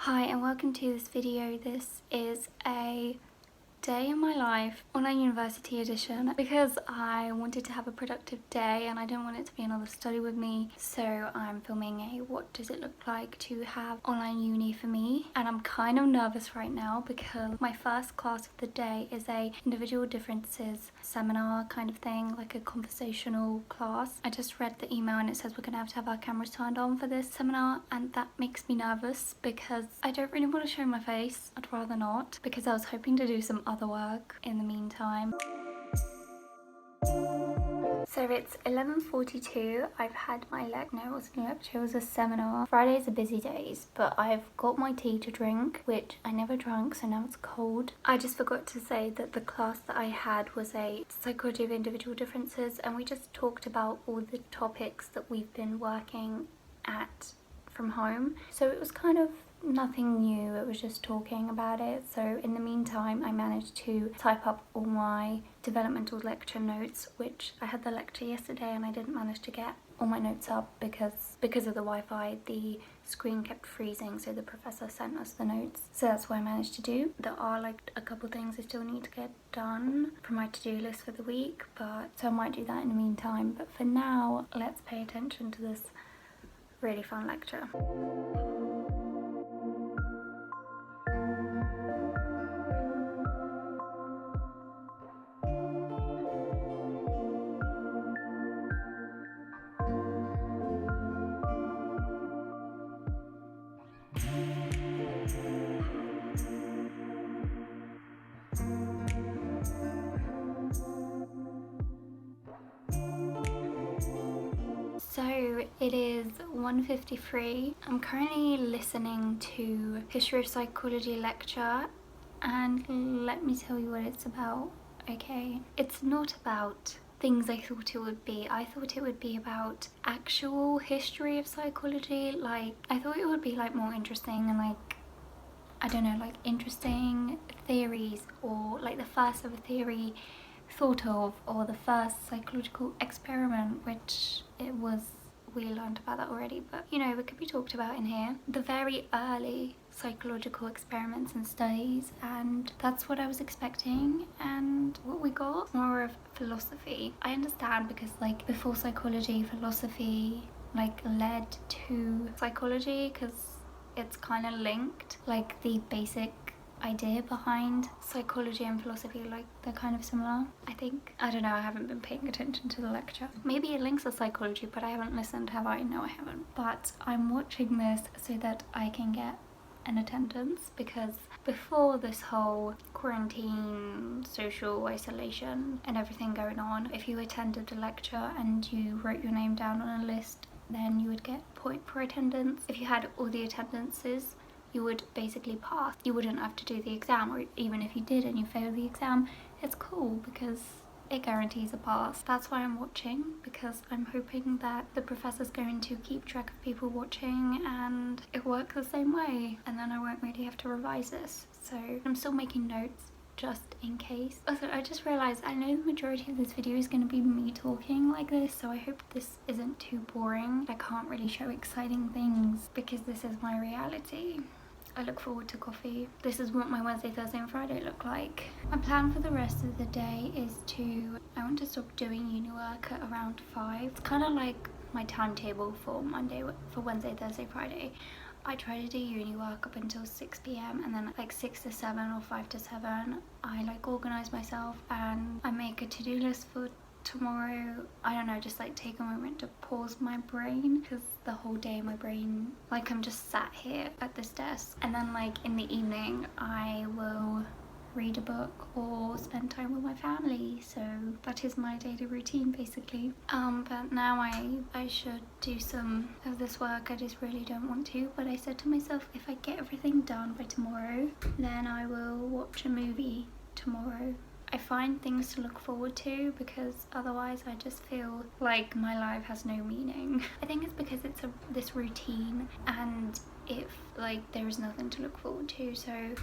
Hi and welcome to this video. This is a day in my life, online university edition, because I wanted to have a productive day and I didn't want it to be another study with me, so I'm filming a what does it look like to have online uni for me. And I'm kind of nervous right now because my first class of the day is a individual differences seminar kind of thing, like a conversational class. I just read the email and it says we're gonna have our cameras turned on for this seminar, and that makes me nervous because I don't really want to show my face. I'd rather not, because I was hoping to do some other work in the meantime. So it's 11:42. I've had my no, it wasn't a lecture, it was a seminar. Fridays are busy days, but I've got my tea to drink, which I never drank, so now it's cold. I just forgot to say that the class that I had was a psychology of individual differences, and we just talked about all the topics that we've been working at from home. So it was kind of nothing new, it was just talking about it. So in the meantime I managed to type up all my developmental lecture notes, which I had the lecture yesterday and I didn't manage to get all my notes up because of the Wi-Fi. The screen kept freezing, so the professor sent us the notes, so that's what I managed to do. There are like a couple things I still need to get done from my to-do list for the week, but so I might do that in the meantime. But for now, let's pay attention to this really fun lecture. So it is 1:53. I'm currently listening to History of Psychology lecture, and let me tell you what it's about, okay? It's not about things I thought it would be. I thought it would be about actual history of psychology. Like, I thought it would be like more interesting and like, I don't know, like interesting theories, or like the first ever theory thought of, or the first psychological experiment, which it was. We learned about that already, but you know, it could be talked about in here. The very early psychological experiments and studies, and that's what I was expecting, and what we got more of philosophy. I understand, because like before psychology, philosophy like led to psychology because it's kind of linked, like the basic idea behind psychology and philosophy, like they're kind of similar, I think. I don't know, I haven't been paying attention to the lecture. Maybe it links to psychology, but I haven't listened, have I? No, I haven't. But I'm watching this so that I can get an attendance, because before this whole quarantine, social isolation and everything going on, if you attended a lecture and you wrote your name down on a list, then you would get a point for attendance. If you had all the attendances, you would basically pass. You wouldn't have to do the exam, or even if you did and you failed the exam, it's cool because it guarantees a pass. That's why I'm watching, because I'm hoping that the professor's going to keep track of people watching and it works the same way, and then I won't really have to revise this. So I'm still making notes just in case. Also, I just realized I know the majority of this video is going to be me talking like this, so I hope this isn't too boring. I can't really show exciting things because this is my reality. I look forward to coffee. This is what my Wednesday, Thursday and Friday look like. My plan for the rest of the day is I want to stop doing uni work at around 5. It's kind of like my timetable for Wednesday, Thursday, Friday. I try to do uni work up until 6 p.m. and then like 6 to 7 or 5 to 7 I like organize myself and I make a to-do list for tomorrow. I don't know, just like take a moment to pause my brain, because the whole day my brain, like I'm just sat here at this desk, and then like in the evening I will read a book or spend time with my family. So that is my daily routine basically. But now I should do some of this work. I just really don't want to, but I said to myself, if I get everything done by tomorrow, then I will watch a movie tomorrow. I find things to look forward to, because otherwise I just feel like my life has no meaning. I think it's because it's this routine, and if like there is nothing to look forward to, so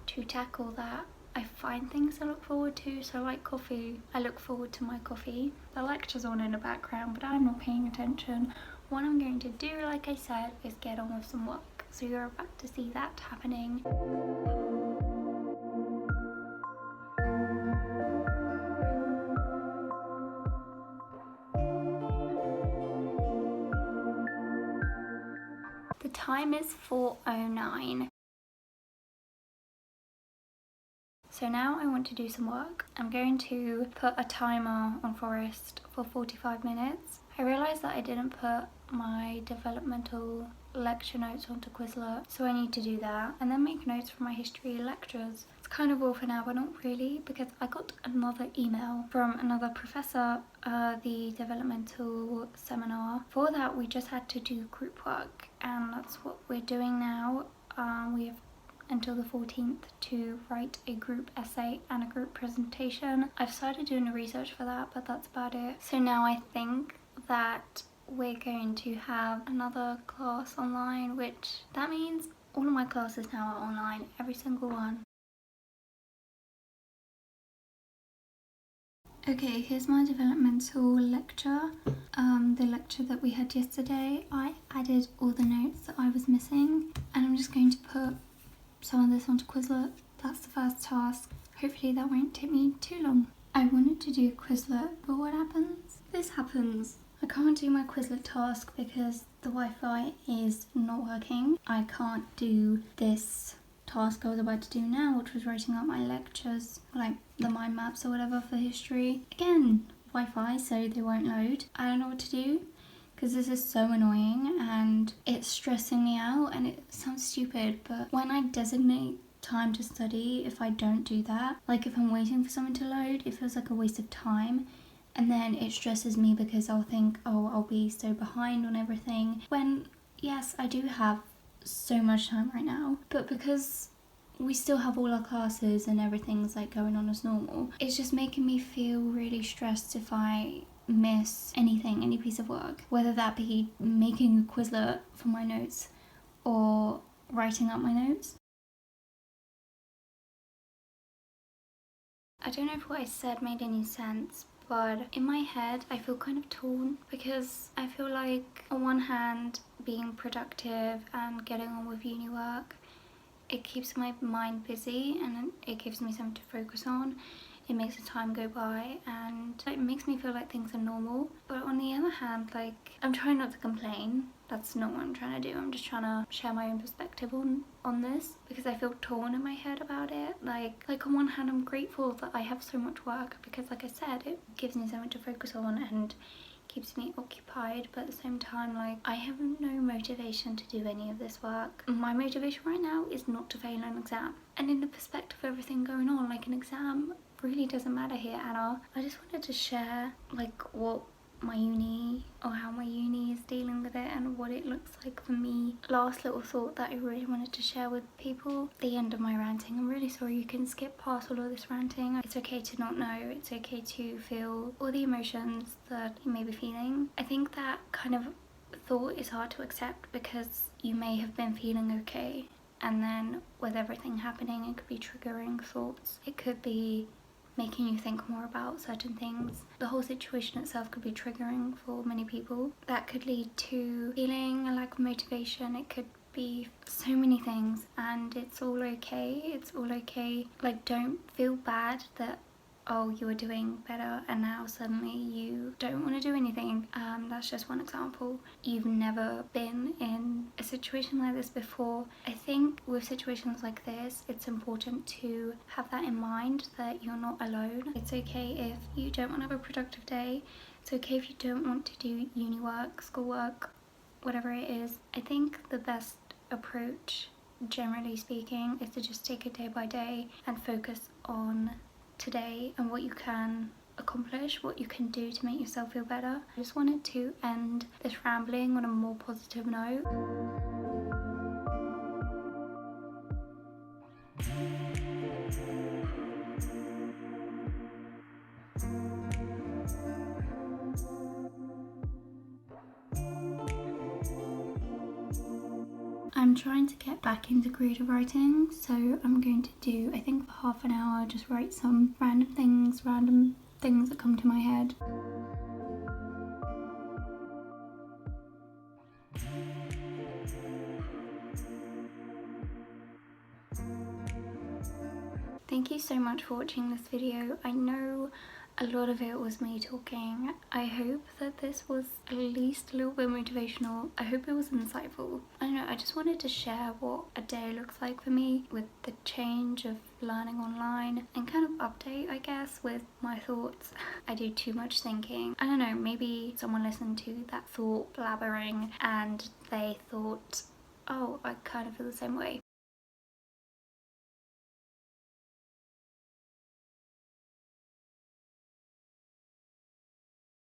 to tackle that I find things to look forward to. So like coffee, I look forward to my coffee. The lecture's on in the background, but I'm not paying attention. What I'm going to do, like I said, is get on with some work. so you're about to see that happening. The time is 4:09. So now I want to do some work. I'm going to put a timer on Forest for 45 minutes. I realised that I didn't put my developmental lecture notes onto Quizlet, so I need to do that. And then make notes for my history lectures. It's kind of all for now, but not really, because I got another email from another professor, the developmental seminar. For that, we just had to do group work, and that's what we're doing now. We have until the 14th to write a group essay and a group presentation. I've started doing the research for that, but that's about it. So now I think that we're going to have another class online, which that means all of my classes now are online, every single one. Okay, here's my developmental lecture. The lecture that we had yesterday. I added all the notes that I was missing, and I'm just going to put some of this onto Quizlet. That's the first task. Hopefully that won't take me too long. I wanted to do Quizlet, but what happens? This happens. I can't do my Quizlet task because the Wi-Fi is not working. I can't do this task I was about to do now, which was writing up my lectures, like the mind maps or whatever for history. Again, Wi-Fi, so they won't load. I don't know what to do, because this is so annoying and it's stressing me out, and it sounds stupid, but when I designate time to study, if I don't do that, like if I'm waiting for something to load, it feels like a waste of time, and then it stresses me because I'll think, oh, I'll be so behind on everything, when yes, I do have so much time right now, but because we still have all our classes and everything's like going on as normal, it's just making me feel really stressed if I miss anything, any piece of work, whether that be making a Quizlet for my notes or writing up my notes. I don't know if what I said made any sense, but in my head I feel kind of torn, because I feel like on one hand being productive and getting on with uni work, it keeps my mind busy and it gives me something to focus on. It makes the time go by and it makes me feel like things are normal. But on the other hand, like, I'm trying not to complain. That's not what I'm trying to do. I'm just trying to share my own perspective on this, because I feel torn in my head about it. Like on one hand, I'm grateful that I have so much work, because like I said, it gives me something to focus on and keeps me occupied, but at the same time, like, I have no motivation to do any of this work. My motivation right now is not to fail an exam. And in the perspective of everything going on, like, an exam really doesn't matter here at all. I just wanted to share like what my uni, or how my uni is dealing with it, and what it looks like for me. Last little thought that I really wanted to share with people. The end of my ranting. I'm really sorry, you can skip past all of this ranting. It's okay to not know. It's okay to feel all the emotions that you may be feeling. I think that kind of thought is hard to accept, because you may have been feeling okay, and then with everything happening, it could be triggering thoughts. It could be making you think more about certain things. The whole situation itself could be triggering for many people. That could lead to feeling a lack of motivation. It could be so many things, and it's all okay. It's all okay. Like, don't feel bad that, oh, you were doing better and now suddenly you don't want to do anything. That's just one example. You've never been in a situation like this before. I think with situations like this, it's important to have that in mind, that you're not alone. It's okay if you don't want to have a productive day. It's okay if you don't want to do uni work, school work, whatever it is. I think the best approach, generally speaking, is to just take it day by day and focus on today and what you can accomplish, what you can do to make yourself feel better. I just wanted to end this rambling on a more positive note. I'm trying to get back into creative writing, so I'm going to do, I think for half an hour, just write some random things that come to my head. Thank you so much for watching this video. I know a lot of it was me talking. I hope that this was at least a little bit motivational. I hope it was insightful. I don't know, I just wanted to share what a day looks like for me with the change of learning online and kind of update, I guess, with my thoughts. I do too much thinking. I don't know, maybe someone listened to that thought blabbering and they thought, oh, I kind of feel the same way.